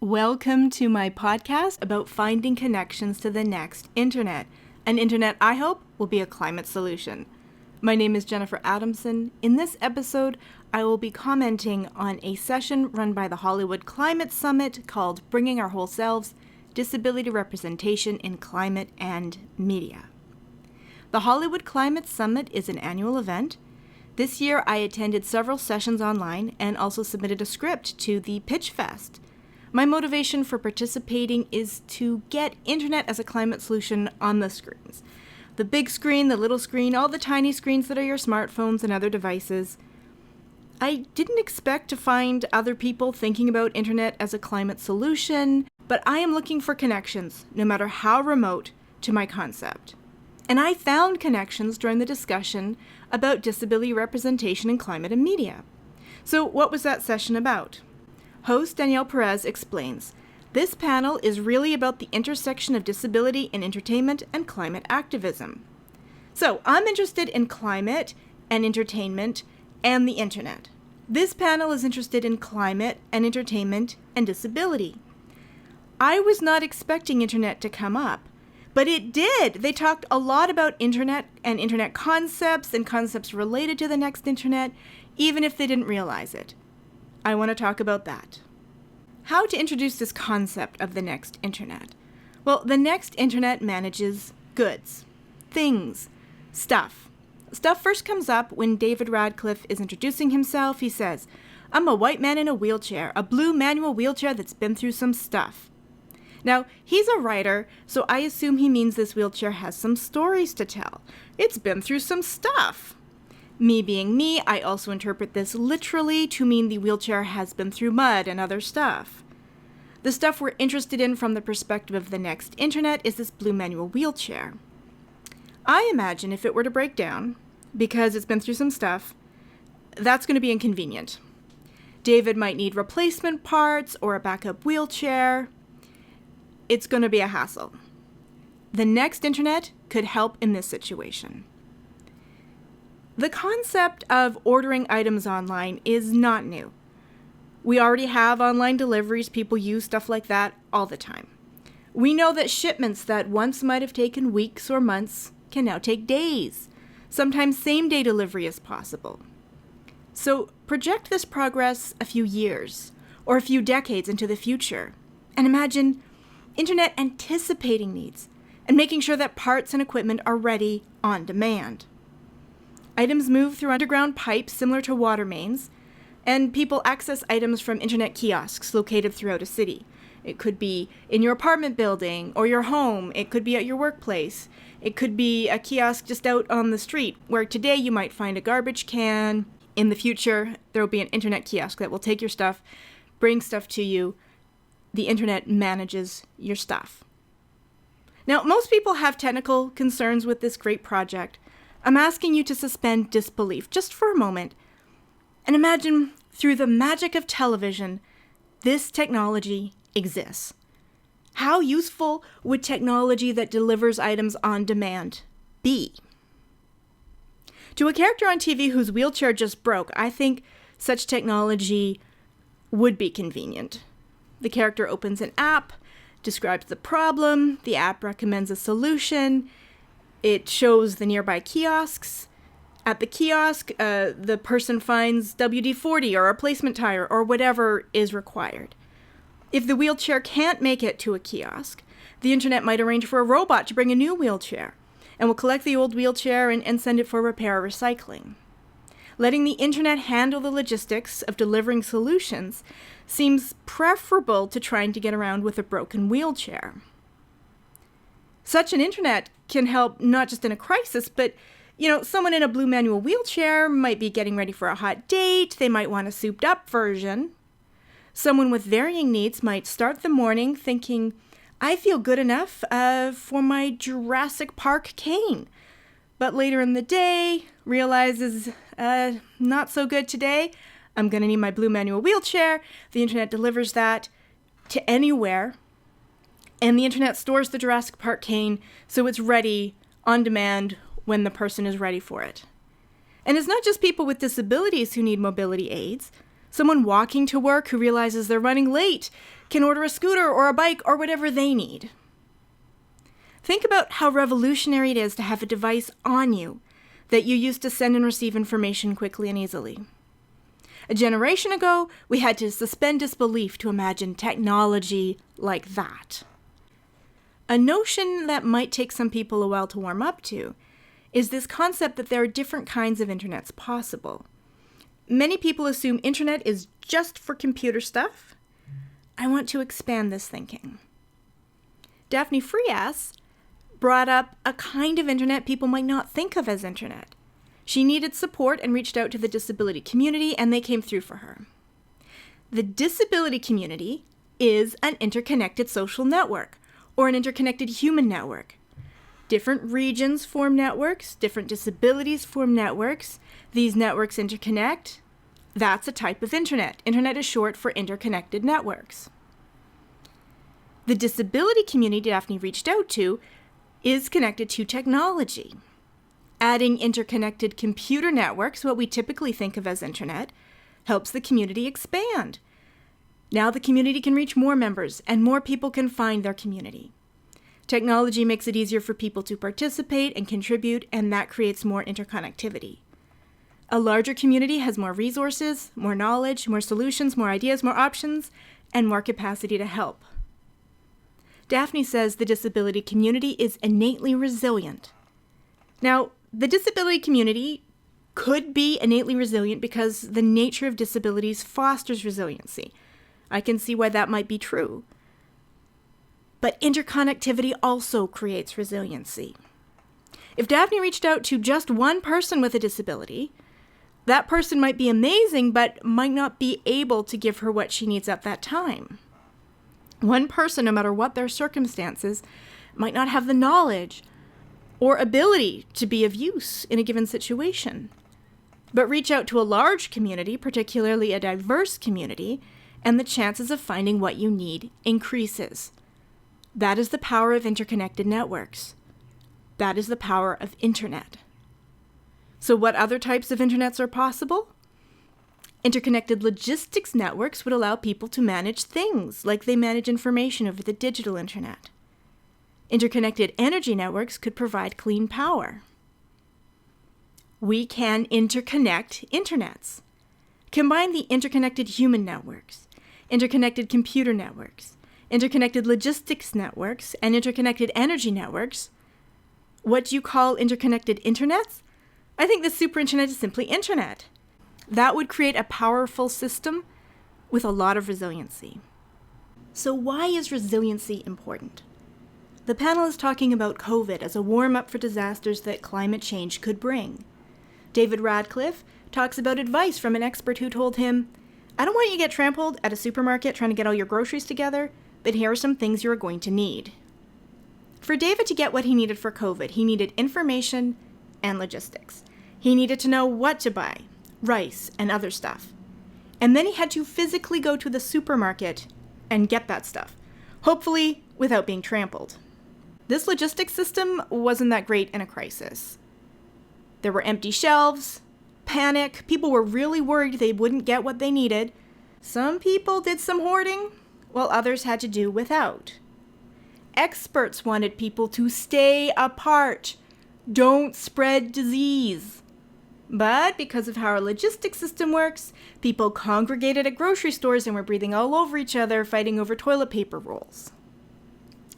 Welcome to my podcast about finding connections to the next internet. An internet I hope will be a climate solution. My name is Jennifer Adamson. In this episode, I will be commenting on a session run by the Hollywood Climate Summit called Bringing Our Whole Selves, Disability Representation in Climate and Media. The Hollywood Climate Summit is an annual event. This year, I attended several sessions online and also submitted a script to the Pitch Fest. My motivation for participating is to get internet as a climate solution on the screens. The big screen, the little screen, all the tiny screens that are your smartphones and other devices. I didn't expect to find other people thinking about internet as a climate solution, but I am looking for connections, no matter how remote, to my concept. And I found connections during the discussion about disability representation in climate and media. So what was that session about? Host Danielle Perez explains, this panel is really about the intersection of disability in entertainment and climate activism. So I'm interested in climate and entertainment and the internet. This panel is interested in climate and entertainment and disability. I was not expecting internet to come up, but it did. They talked a lot about internet and internet concepts and concepts related to the next internet, even if they didn't realize it. I want to talk about that. How to introduce this concept of the next internet? Well, the next internet manages goods, things, stuff. Stuff first comes up when David Radcliff is introducing himself. He says, I'm a white man in a wheelchair, a blue manual wheelchair that's been through some stuff. Now, he's a writer, so I assume he means this wheelchair has some stories to tell. It's been through some stuff. Me being me, I also interpret this literally to mean the wheelchair has been through mud and other stuff. The stuff we're interested in from the perspective of the next internet is this blue manual wheelchair. I imagine if it were to break down, because it's been through some stuff, that's going to be inconvenient. David might need replacement parts or a backup wheelchair. It's going to be a hassle. The next internet could help in this situation. The concept of ordering items online is not new. We already have online deliveries. People use stuff like that all the time. We know that shipments that once might have taken weeks or months can now take days. Sometimes same-day delivery is possible. So project this progress a few years or a few decades into the future and imagine internet anticipating needs and making sure that parts and equipment are ready on demand. Items move through underground pipes similar to water mains, and people access items from internet kiosks located throughout a city. It could be in your apartment building or your home. It could be at your workplace. It could be a kiosk just out on the street, where today you might find a garbage can. In the future, there will be an internet kiosk that will take your stuff, bring stuff to you. The internet manages your stuff. Now, most people have technical concerns with this great project. I'm asking you to suspend disbelief just for a moment and imagine through the magic of television, this technology exists. How useful would technology that delivers items on demand be? To a character on TV whose wheelchair just broke, I think such technology would be convenient. The character opens an app, describes the problem, the app recommends a solution. It shows the nearby kiosks. At the kiosk, the person finds WD-40 or a replacement tire or whatever is required. If the wheelchair can't make it to a kiosk, the internet might arrange for a robot to bring a new wheelchair and will collect the old wheelchair and send it for repair or recycling. Letting the internet handle the logistics of delivering solutions seems preferable to trying to get around with a broken wheelchair. Such an internet can help not just in a crisis, but, someone in a blue manual wheelchair might be getting ready for a hot date. They might want a souped up version. Someone with varying needs might start the morning thinking, I feel good enough for my Jurassic Park cane. But later in the day, realizes, not so good today. I'm going to need my blue manual wheelchair. The internet delivers that to anywhere. And the internet stores the Jurassic Park cane so it's ready on demand when the person is ready for it. And it's not just people with disabilities who need mobility aids. Someone walking to work who realizes they're running late can order a scooter or a bike or whatever they need. Think about how revolutionary it is to have a device on you that you use to send and receive information quickly and easily. A generation ago, we had to suspend disbelief to imagine technology like that. A notion that might take some people a while to warm up to is this concept that there are different kinds of internets possible. Many people assume internet is just for computer stuff. I want to expand this thinking. Daphne Frias brought up a kind of internet people might not think of as internet. She needed support and reached out to the disability community, and they came through for her. The disability community is an interconnected social network, or an interconnected human network. Different regions form networks, different disabilities form networks. These networks interconnect. That's a type of internet. Internet is short for interconnected networks. The disability community Daphne reached out to is connected to technology. Adding interconnected computer networks, what we typically think of as internet, helps the community expand. Now the community can reach more members and more people can find their community. Technology makes it easier for people to participate and contribute, and that creates more interconnectivity. A larger community has more resources, more knowledge, more solutions, more ideas, more options, and more capacity to help. Daphne says the disability community is innately resilient. Now, the disability community could be innately resilient because the nature of disabilities fosters resiliency. I can see why that might be true. But interconnectivity also creates resiliency. If Daphne reached out to just one person with a disability, that person might be amazing, but might not be able to give her what she needs at that time. One person, no matter what their circumstances, might not have the knowledge or ability to be of use in a given situation. But reach out to a large community, particularly a diverse community, and the chances of finding what you need increases. That is the power of interconnected networks. That is the power of internet. So what other types of internets are possible? Interconnected logistics networks would allow people to manage things like they manage information over the digital internet. Interconnected energy networks could provide clean power. We can interconnect internets. Combine the interconnected human networks, interconnected computer networks, interconnected logistics networks, and interconnected energy networks. What do you call interconnected internets? I think the super internet is simply internet. That would create a powerful system with a lot of resiliency. So why is resiliency important? The panel is talking about COVID as a warm-up for disasters that climate change could bring. David Radcliff talks about advice from an expert who told him, "I don't want you to get trampled at a supermarket trying to get all your groceries together, but here are some things you're going to need." For David to get what he needed for COVID, he needed information and logistics. He needed to know what to buy, rice and other stuff. And then he had to physically go to the supermarket and get that stuff, hopefully without being trampled. This logistics system wasn't that great in a crisis. There were empty shelves, panic, people were really worried they wouldn't get what they needed. Some people did some hoarding, while others had to do without. Experts wanted people to stay apart. Don't spread disease. But because of how our logistics system works, people congregated at grocery stores and were breathing all over each other, fighting over toilet paper rolls.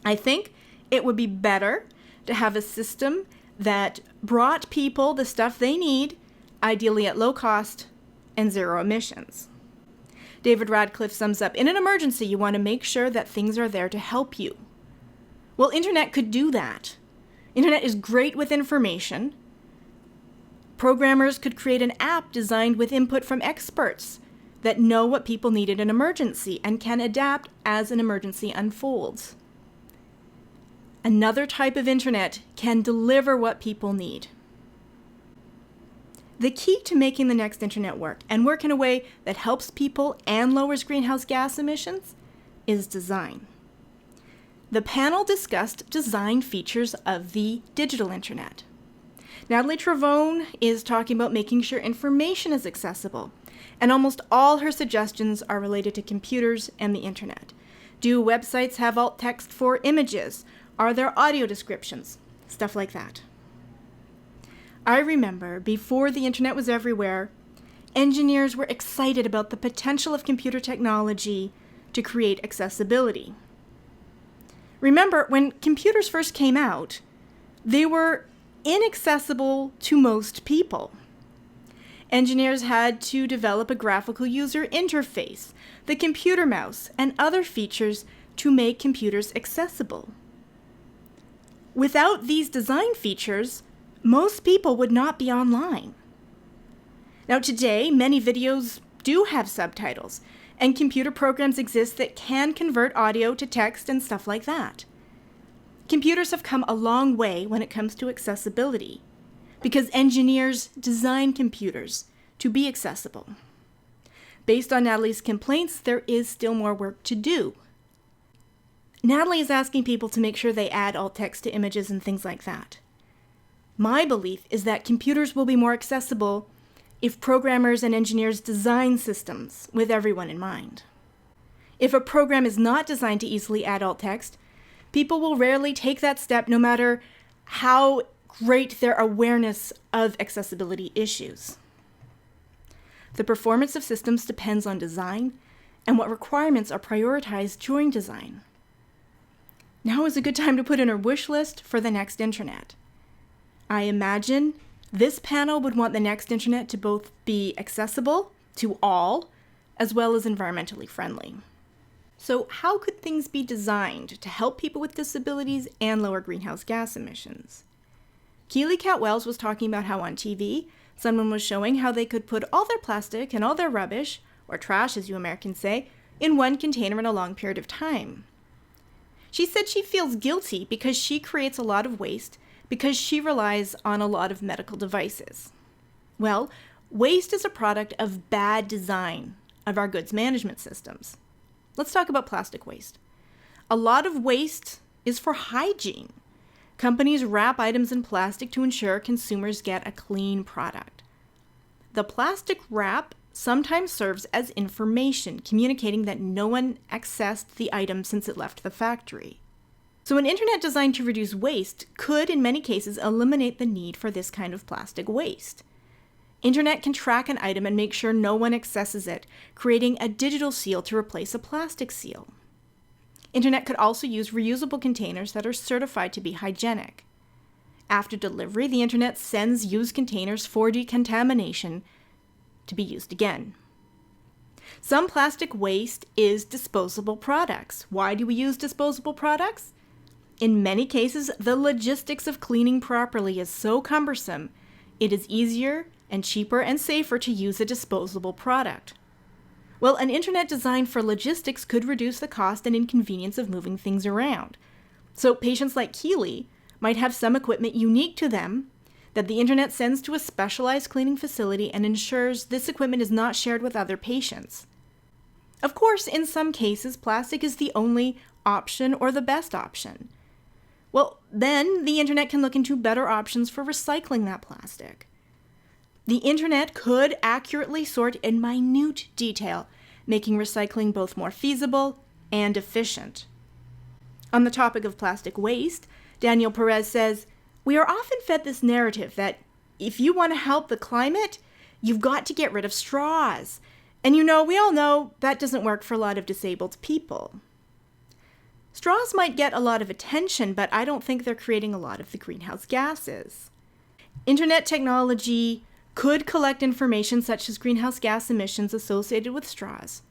I think it would be better to have a system that brought people the stuff they need, ideally at low cost and zero emissions. David Radcliff sums up, in an emergency, you want to make sure that things are there to help you. Well, internet could do that. Internet is great with information. Programmers could create an app designed with input from experts that know what people need in an emergency and can adapt as an emergency unfolds. Another type of internet can deliver what people need. The key to making the next internet work, and work in a way that helps people and lowers greenhouse gas emissions, is design. The panel discussed design features of the digital internet. Natalie Trevonne is talking about making sure information is accessible, and almost all her suggestions are related to computers and the internet. Do websites have alt text for images? Are there audio descriptions? Stuff like that. I remember before the internet was everywhere, engineers were excited about the potential of computer technology to create accessibility. Remember, when computers first came out, they were inaccessible to most people. Engineers had to develop a graphical user interface, the computer mouse, and other features to make computers accessible. Without these design features, most people would not be online. Now today, many videos do have subtitles, and computer programs exist that can convert audio to text and stuff like that. Computers have come a long way when it comes to accessibility, because engineers design computers to be accessible. Based on Natalie's complaints, there is still more work to do. Natalie is asking people to make sure they add alt text to images and things like that. My belief is that computers will be more accessible if programmers and engineers design systems with everyone in mind. If a program is not designed to easily add alt text, people will rarely take that step no matter how great their awareness of accessibility issues. The performance of systems depends on design and what requirements are prioritized during design. Now is a good time to put in a wish list for the next internet. I imagine this panel would want the next internet to both be accessible to all, as well as environmentally friendly. So how could things be designed to help people with disabilities and lower greenhouse gas emissions? Keely Catwells was talking about how on TV, someone was showing how they could put all their plastic and all their rubbish, or trash as you Americans say, in one container in a long period of time. She said she feels guilty because she creates a lot of waste because she relies on a lot of medical devices. Well, waste is a product of bad design of our goods management systems. Let's talk about plastic waste. A lot of waste is for hygiene. Companies wrap items in plastic to ensure consumers get a clean product. The plastic wrap sometimes serves as information, communicating that no one accessed the item since it left the factory. So an internet designed to reduce waste could, in many cases, eliminate the need for this kind of plastic waste. Internet can track an item and make sure no one accesses it, creating a digital seal to replace a plastic seal. Internet could also use reusable containers that are certified to be hygienic. After delivery, the internet sends used containers for decontamination to be used again. Some plastic waste is disposable products. Why do we use disposable products? In many cases, the logistics of cleaning properly is so cumbersome, it is easier and cheaper and safer to use a disposable product. Well, an internet designed for logistics could reduce the cost and inconvenience of moving things around. So patients like Keely might have some equipment unique to them that the internet sends to a specialized cleaning facility and ensures this equipment is not shared with other patients. Of course, in some cases, plastic is the only option or the best option. Well, then the internet can look into better options for recycling that plastic. The internet could accurately sort in minute detail, making recycling both more feasible and efficient. On the topic of plastic waste, Danielle Perez says, "We are often fed this narrative that if you want to help the climate, you've got to get rid of straws. And we all know that doesn't work for a lot of disabled people. Straws might get a lot of attention, but I don't think they're creating a lot of the greenhouse gases. Internet technology could collect information such as greenhouse gas emissions associated with straws.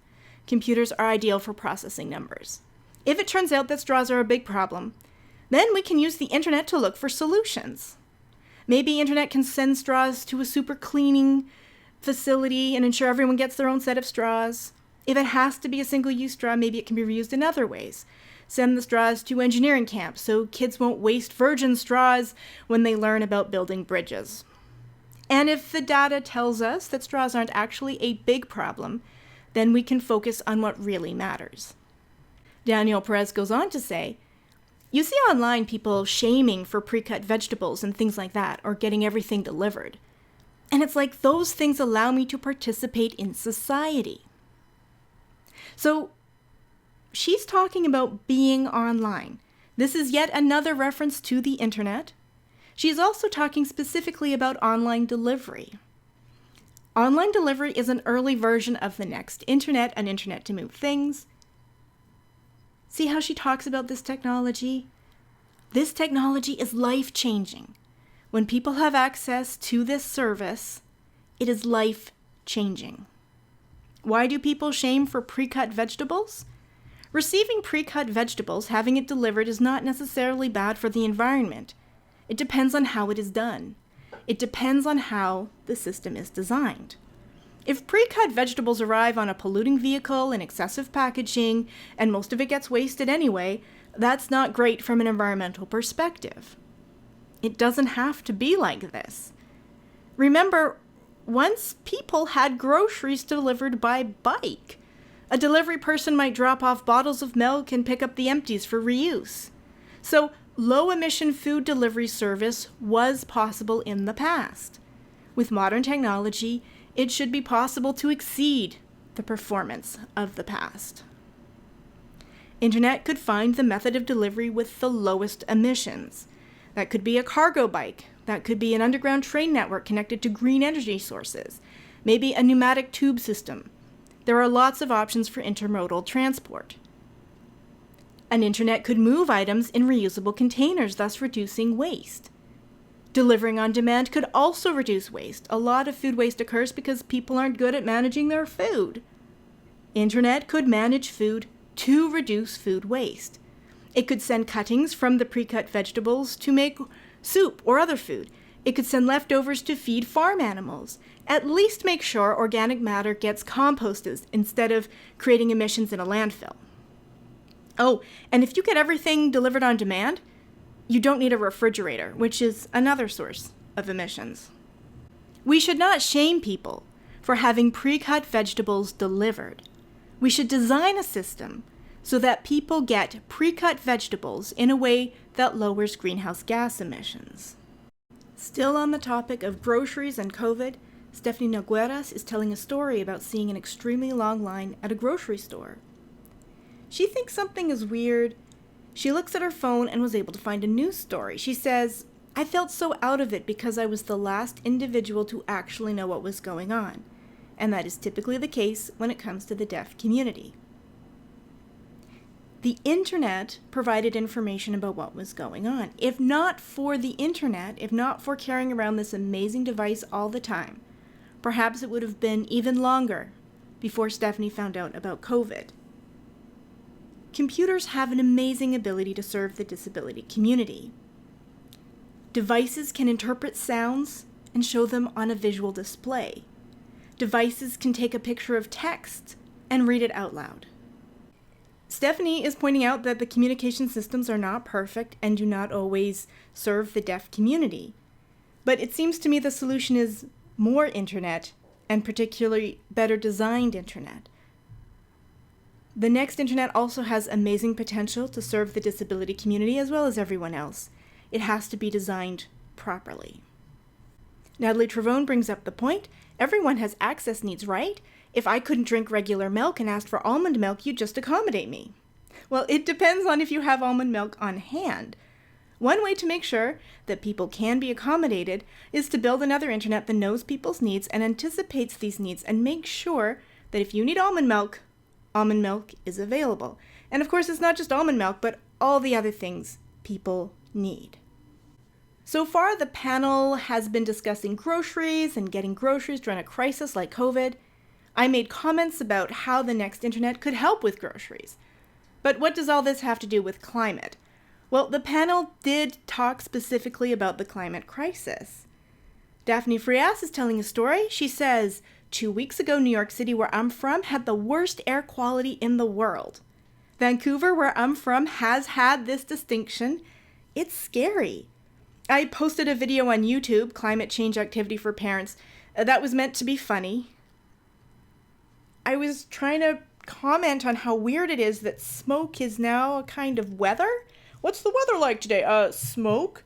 Computers are ideal for processing numbers. If it turns out that straws are a big problem, then we can use the internet to look for solutions. Maybe internet can send straws to a super cleaning facility and ensure everyone gets their own set of straws. If it has to be a single-use straw, maybe it can be reused in other ways. Send the straws to engineering camps so kids won't waste virgin straws when they learn about building bridges. And if the data tells us that straws aren't actually a big problem, then we can focus on what really matters." Danielle Perez goes on to say, "You see online people shaming for pre-cut vegetables and things like that, or getting everything delivered. And it's like those things allow me to participate in society. So she's talking about being online. This is yet another reference to the internet. She's also talking specifically about online delivery. Online delivery is an early version of the next internet, an internet to move things. See how she talks about this technology? This technology is life-changing. When people have access to this service, it is life-changing. Why do people shame for pre-cut vegetables? Receiving pre-cut vegetables, having it delivered, is not necessarily bad for the environment. It depends on how it is done. It depends on how the system is designed. If pre-cut vegetables arrive on a polluting vehicle in excessive packaging, and most of it gets wasted anyway, that's not great from an environmental perspective. It doesn't have to be like this. Remember, once people had groceries delivered by bike. A delivery person might drop off bottles of milk and pick up the empties for reuse. So, low-emission food delivery service was possible in the past. With modern technology, it should be possible to exceed the performance of the past. Internet could find the method of delivery with the lowest emissions. That could be a cargo bike. That could be an underground train network connected to green energy sources. Maybe a pneumatic tube system. There are lots of options for intermodal transport. An internet could move items in reusable containers, thus reducing waste. Delivering on demand could also reduce waste. A lot of food waste occurs because people aren't good at managing their food. Internet could manage food to reduce food waste. It could send cuttings from the pre-cut vegetables to make soup or other food. It could send leftovers to feed farm animals. At least make sure organic matter gets composted instead of creating emissions in a landfill. Oh, and if you get everything delivered on demand, you don't need a refrigerator, which is another source of emissions. We should not shame people for having pre-cut vegetables delivered. We should design a system so that people get pre-cut vegetables in a way that lowers greenhouse gas emissions. Still on the topic of groceries and COVID, Stephanie Nogueras is telling a story about seeing an extremely long line at a grocery store. She thinks something is weird. She looks at her phone and was able to find a news story. She says, "I felt so out of it because I was the last individual to actually know what was going on." And that is typically the case when it comes to the deaf community. The internet provided information about what was going on. If not for the internet, if not for carrying around this amazing device all the time, perhaps it would have been even longer before Stephanie found out about COVID. Computers have an amazing ability to serve the disability community. Devices can interpret sounds and show them on a visual display. Devices can take a picture of text and read it out loud. Stephanie is pointing out that the communication systems are not perfect and do not always serve the deaf community. But it seems to me the solution is more internet, and particularly better designed internet. The next internet also has amazing potential to serve the disability community as well as everyone else. It has to be designed properly. Natalie Trevonne brings up the point, everyone has access needs, right? If I couldn't drink regular milk and asked for almond milk, you'd just accommodate me. Well, it depends on if you have almond milk on hand. One way to make sure that people can be accommodated is to build another internet that knows people's needs and anticipates these needs and makes sure that if you need almond milk is available. And of course, it's not just almond milk, but all the other things people need. So far, the panel has been discussing groceries and getting groceries during a crisis like COVID. I made comments about how the next internet could help with groceries. But what does all this have to do with climate? Well, the panel did talk specifically about the climate crisis. Daphne Frias is telling a story. She says, 2 weeks ago, New York City, where I'm from, had the worst air quality in the world. Vancouver, where I'm from, has had this distinction. It's scary. I posted a video on YouTube, Climate Change Activity for Parents, that was meant to be funny. I was trying to comment on how weird it is that smoke is now a kind of weather. What's the weather like today? Smoke?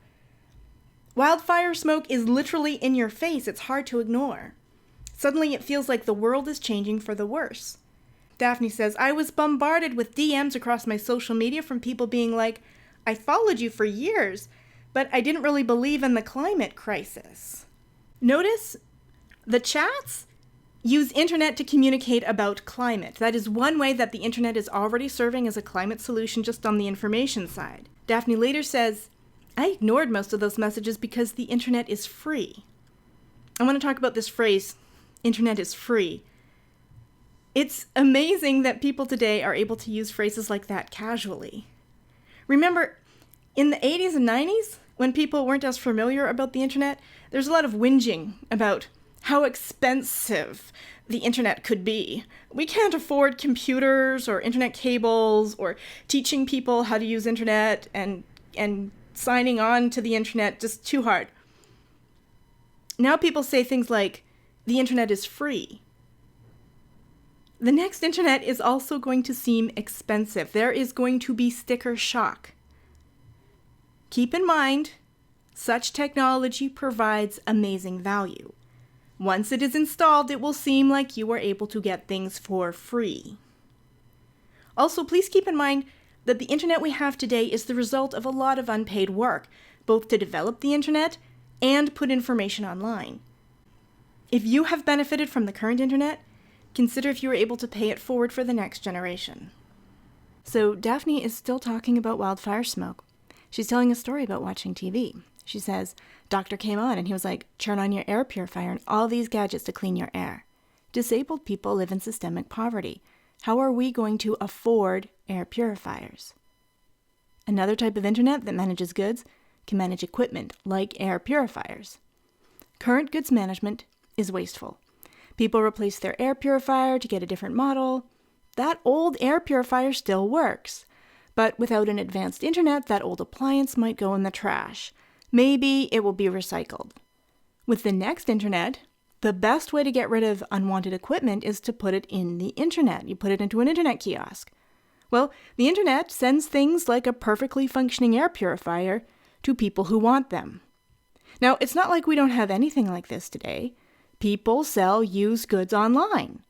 Wildfire smoke is literally in your face. It's hard to ignore. Suddenly it feels like the world is changing for the worse. Daphne says, I was bombarded with DMs across my social media from people being like, I followed you for years, but I didn't really believe in the climate crisis. Notice the chats use internet to communicate about climate. That is one way that the internet is already serving as a climate solution just on the information side. Daphne later says, I ignored most of those messages because the internet is free. I want to talk about this phrase, internet is free. It's amazing that people today are able to use phrases like that casually. Remember, in the 80s and 90s, when people weren't as familiar about the internet, there's a lot of whinging about how expensive the internet could be. We can't afford computers or internet cables or teaching people how to use internet and signing on to the internet, just too hard. Now people say things like, the internet is free. The next internet is also going to seem expensive. There is going to be sticker shock. Keep in mind, such technology provides amazing value. Once it is installed, it will seem like you are able to get things for free. Also, please keep in mind that the internet we have today is the result of a lot of unpaid work, both to develop the internet and put information online. If you have benefited from the current internet, consider if you are able to pay it forward for the next generation. So Daphne is still talking about wildfire smoke. She's telling a story about watching TV. She says, doctor came on and he was like, turn on your air purifier and all these gadgets to clean your air. Disabled people live in systemic poverty. How are we going to afford air purifiers? Another type of internet that manages goods can manage equipment like air purifiers. Current goods management is wasteful. People replace their air purifier to get a different model. That old air purifier still works. But without an advanced internet, that old appliance might go in the trash. Maybe it will be recycled. With the next internet, the best way to get rid of unwanted equipment is to put it in the internet. You put it into an internet kiosk. Well, the internet sends things like a perfectly functioning air purifier to people who want them. Now, it's not like we don't have anything like this today. People sell used goods online,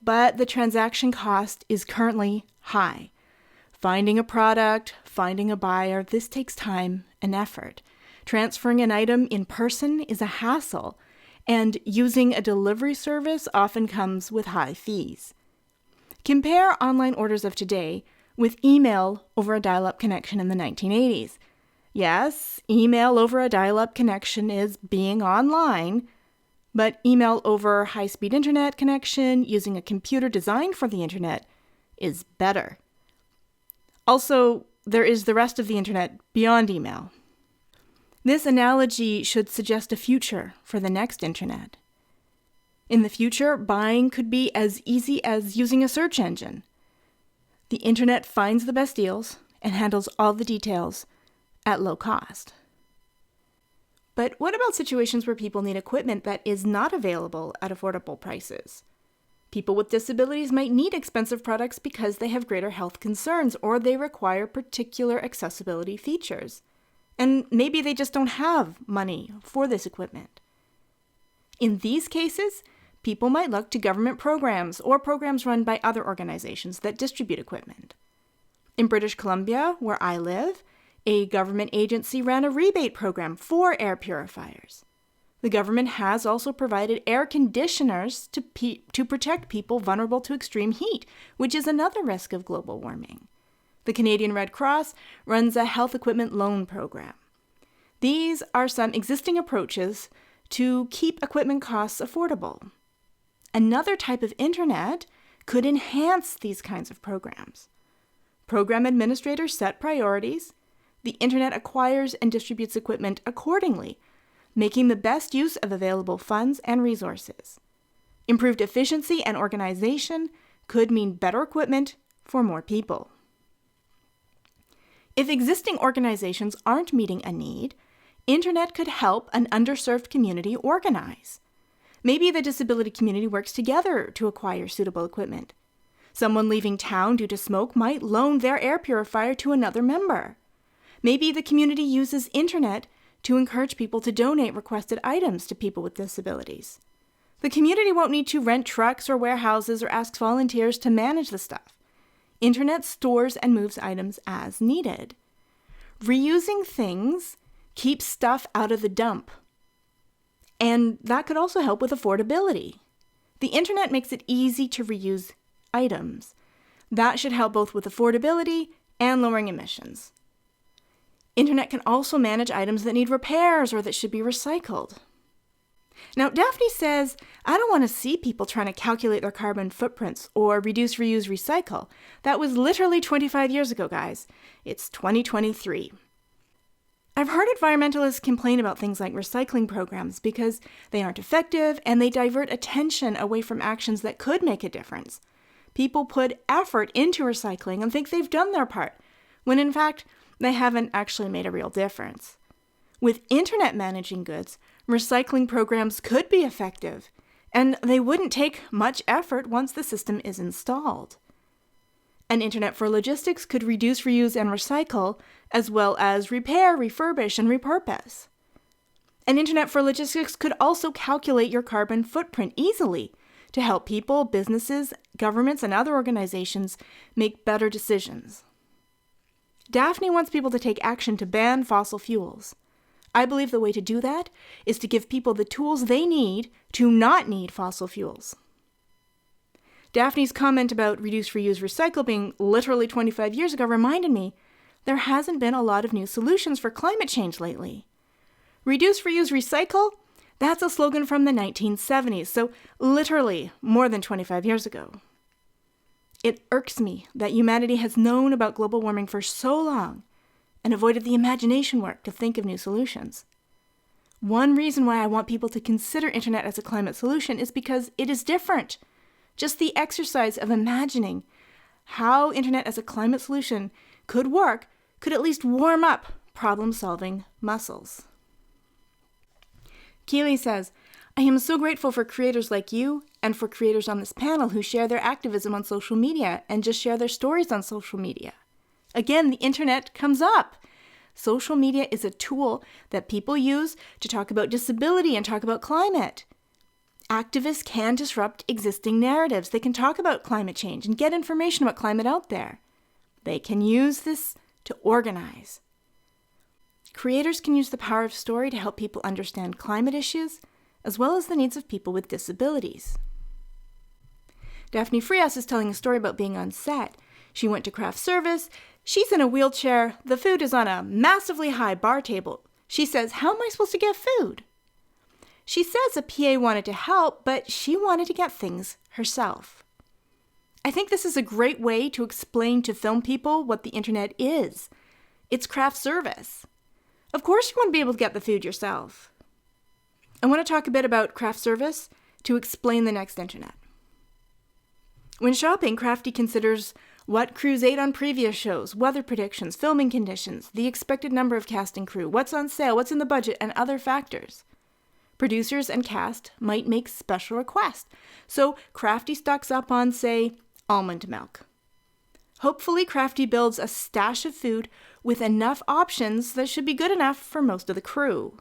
but the transaction cost is currently high. Finding a product, finding a buyer, this takes time and effort. Transferring an item in person is a hassle, and using a delivery service often comes with high fees. Compare online orders of today with email over a dial-up connection in the 1980s. Yes, email over a dial-up connection is being online, but email over high-speed internet connection using a computer designed for the internet is better. Also, there is the rest of the internet beyond email. This analogy should suggest a future for the next internet. In the future, buying could be as easy as using a search engine. The internet finds the best deals and handles all the details at low cost. But what about situations where people need equipment that is not available at affordable prices? People with disabilities might need expensive products because they have greater health concerns or they require particular accessibility features. And maybe they just don't have money for this equipment. In these cases, people might look to government programs or programs run by other organizations that distribute equipment. In British Columbia, where I live, a government agency ran a rebate program for air purifiers. The government has also provided air conditioners to protect people vulnerable to extreme heat, which is another risk of global warming. The Canadian Red Cross runs a health equipment loan program. These are some existing approaches to keep equipment costs affordable. Another type of internet could enhance these kinds of programs. Program administrators set priorities. The internet acquires and distributes equipment accordingly, making the best use of available funds and resources. Improved efficiency and organization could mean better equipment for more people. If existing organizations aren't meeting a need, internet could help an underserved community organize. Maybe the disability community works together to acquire suitable equipment. Someone leaving town due to smoke might loan their air purifier to another member. Maybe the community uses internet to encourage people to donate requested items to people with disabilities. The community won't need to rent trucks or warehouses or ask volunteers to manage the stuff. Internet stores and moves items as needed. Reusing things keeps stuff out of the dump. And that could also help with affordability. The internet makes it easy to reuse items. That should help both with affordability and lowering emissions. Internet can also manage items that need repairs or that should be recycled. Now, Daphne says, I don't want to see people trying to calculate their carbon footprints or reduce, reuse, recycle. That was literally 25 years ago, guys. It's 2023. I've heard environmentalists complain about things like recycling programs because they aren't effective and they divert attention away from actions that could make a difference. People put effort into recycling and think they've done their part, when in fact, they haven't actually made a real difference. With internet managing goods, recycling programs could be effective, and they wouldn't take much effort once the system is installed. An internet for logistics could reduce, reuse, and recycle, as well as repair, refurbish, and repurpose. An internet for logistics could also calculate your carbon footprint easily to help people, businesses, governments, and other organizations make better decisions. Daphne wants people to take action to ban fossil fuels. I believe the way to do that is to give people the tools they need to not need fossil fuels. Daphne's comment about reduce, reuse, recycle being literally 25 years ago reminded me there hasn't been a lot of new solutions for climate change lately. Reduce, reuse, recycle? That's a slogan from the 1970s, so literally more than 25 years ago. It irks me that humanity has known about global warming for so long and avoided the imagination work to think of new solutions. One reason why I want people to consider internet as a climate solution is because it is different. Just the exercise of imagining how internet as a climate solution could work could at least warm up problem-solving muscles. Keely says, I am so grateful for creators like you and for creators on this panel who share their activism on social media and just share their stories on social media. Again, the internet comes up. Social media is a tool that people use to talk about disability and talk about climate. Activists can disrupt existing narratives. They can talk about climate change and get information about climate out there. They can use this to organize. Creators can use the power of story to help people understand climate issues, as well as the needs of people with disabilities. Daphne Frias is telling a story about being on set. She went to craft service. She's in a wheelchair. The food is on a massively high bar table. She says, how am I supposed to get food? She says a PA wanted to help, but she wanted to get things herself. I think this is a great way to explain to film people what the internet is. It's craft service. Of course you want to be able to get the food yourself. I want to talk a bit about craft service to explain the next internet. When shopping, Crafty considers what crews ate on previous shows, weather predictions, filming conditions, the expected number of cast and crew, what's on sale, what's in the budget, and other factors. Producers and cast might make special requests, so Crafty stocks up on, say, almond milk. Hopefully, Crafty builds a stash of food with enough options that should be good enough for most of the crew.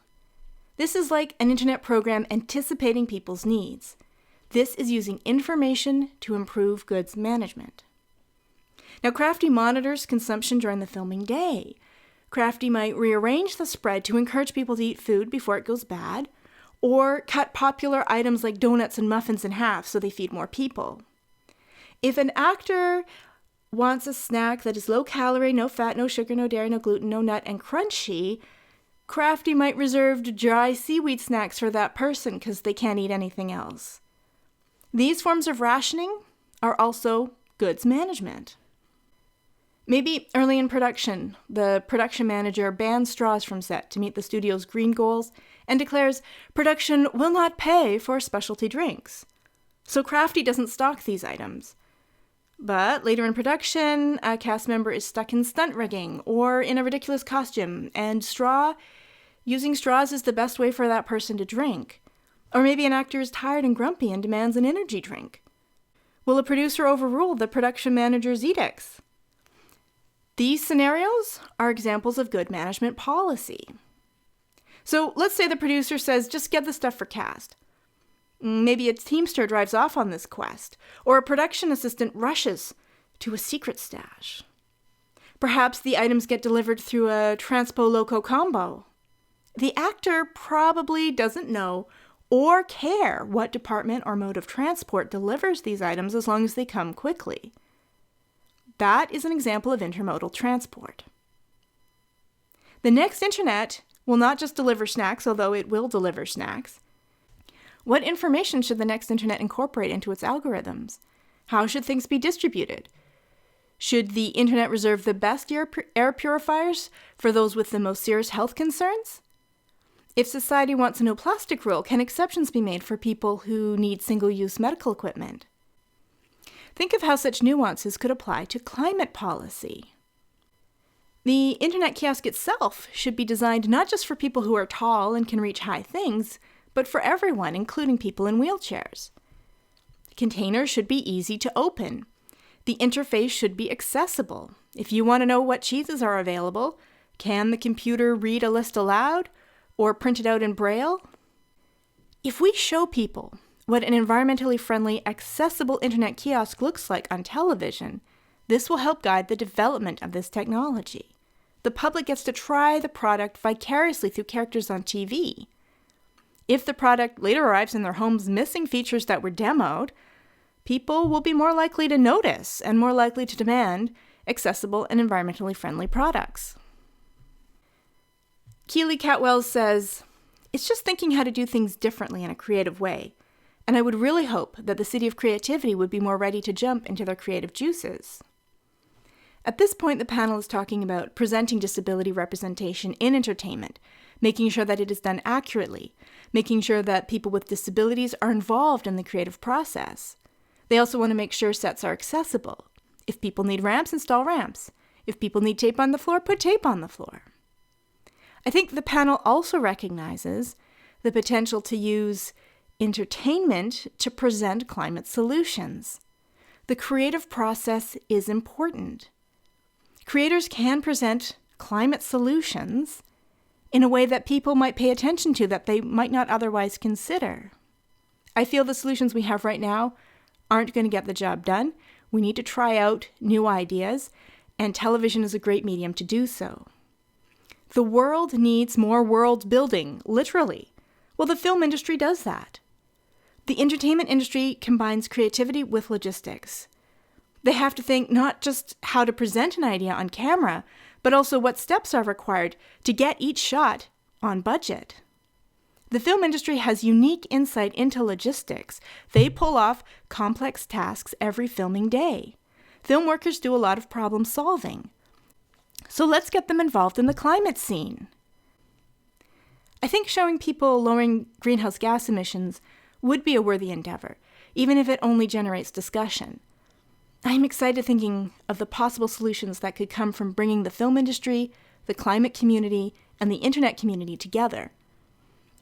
This is like an internet program anticipating people's needs. This is using information to improve goods management. Now, Crafty monitors consumption during the filming day. Crafty might rearrange the spread to encourage people to eat food before it goes bad, or cut popular items like donuts and muffins in half so they feed more people. If an actor wants a snack that is low calorie, no fat, no sugar, no dairy, no gluten, no nut, and crunchy, Crafty might reserve dry seaweed snacks for that person because they can't eat anything else. These forms of rationing are also goods management. Maybe early in production, the production manager bans straws from set to meet the studio's green goals and declares production will not pay for specialty drinks. So Crafty doesn't stock these items. But later in production, a cast member is stuck in stunt rigging or in a ridiculous costume, and using straws is the best way for that person to drink. Or maybe an actor is tired and grumpy and demands an energy drink. Will a producer overrule the production manager's edicts? These scenarios are examples of good management policy. So let's say the producer says, just get the stuff for cast. Maybe a teamster drives off on this quest, or a production assistant rushes to a secret stash. Perhaps the items get delivered through a transpo loco combo. The actor probably doesn't know or care what department or mode of transport delivers these items as long as they come quickly. That is an example of intermodal transport. The next internet will not just deliver snacks, although it will deliver snacks. What information should the next internet incorporate into its algorithms? How should things be distributed? Should the internet reserve the best air purifiers for those with the most serious health concerns? If society wants a no plastic rule, can exceptions be made for people who need single-use medical equipment? Think of how such nuances could apply to climate policy. The internet kiosk itself should be designed not just for people who are tall and can reach high things, but for everyone, including people in wheelchairs. Containers should be easy to open. The interface should be accessible. If you want to know what cheeses are available, can the computer read a list aloud or print it out in Braille? If we show people what an environmentally friendly, accessible internet kiosk looks like on television, this will help guide the development of this technology. The public gets to try the product vicariously through characters on TV. If the product later arrives in their homes missing features that were demoed, people will be more likely to notice and more likely to demand accessible and environmentally friendly products. Keely Catwell says, "It's just thinking how to do things differently in a creative way, and I would really hope that the City of Creativity would be more ready to jump into their creative juices." At this point, the panel is talking about presenting disability representation in entertainment, making sure that it is done accurately, making sure that people with disabilities are involved in the creative process. They also want to make sure sets are accessible. If people need ramps, install ramps. If people need tape on the floor, put tape on the floor. I think the panel also recognizes the potential to use entertainment to present climate solutions. The creative process is important. Creators can present climate solutions in a way that people might pay attention to that they might not otherwise consider. I feel the solutions we have right now aren't going to get the job done. We need to try out new ideas, and television is a great medium to do so. The world needs more world building, literally. Well, the film industry does that. The entertainment industry combines creativity with logistics. They have to think not just how to present an idea on camera, but also what steps are required to get each shot on budget. The film industry has unique insight into logistics. They pull off complex tasks every filming day. Film workers do a lot of problem solving. So let's get them involved in the climate scene. I think showing people lowering greenhouse gas emissions would be a worthy endeavor, even if it only generates discussion. I'm excited thinking of the possible solutions that could come from bringing the film industry, the climate community, and the internet community together.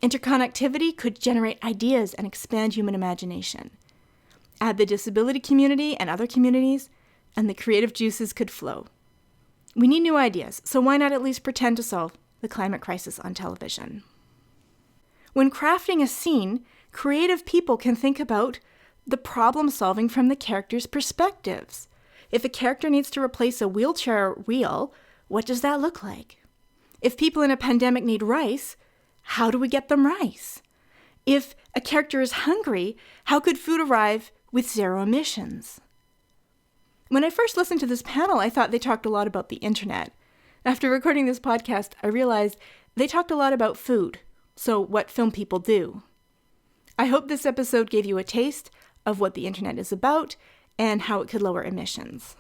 Interconnectivity could generate ideas and expand human imagination. Add the disability community and other communities, and the creative juices could flow. We need new ideas, so why not at least pretend to solve the climate crisis on television? When crafting a scene, creative people can think about the problem solving from the characters' perspectives. If a character needs to replace a wheelchair wheel, what does that look like? If people in a pandemic need rice, how do we get them rice? If a character is hungry, how could food arrive with zero emissions? When I first listened to this panel, I thought they talked a lot about the internet. After recording this podcast, I realized they talked a lot about food, so what film people do. I hope this episode gave you a taste of what the internet is about and how it could lower emissions.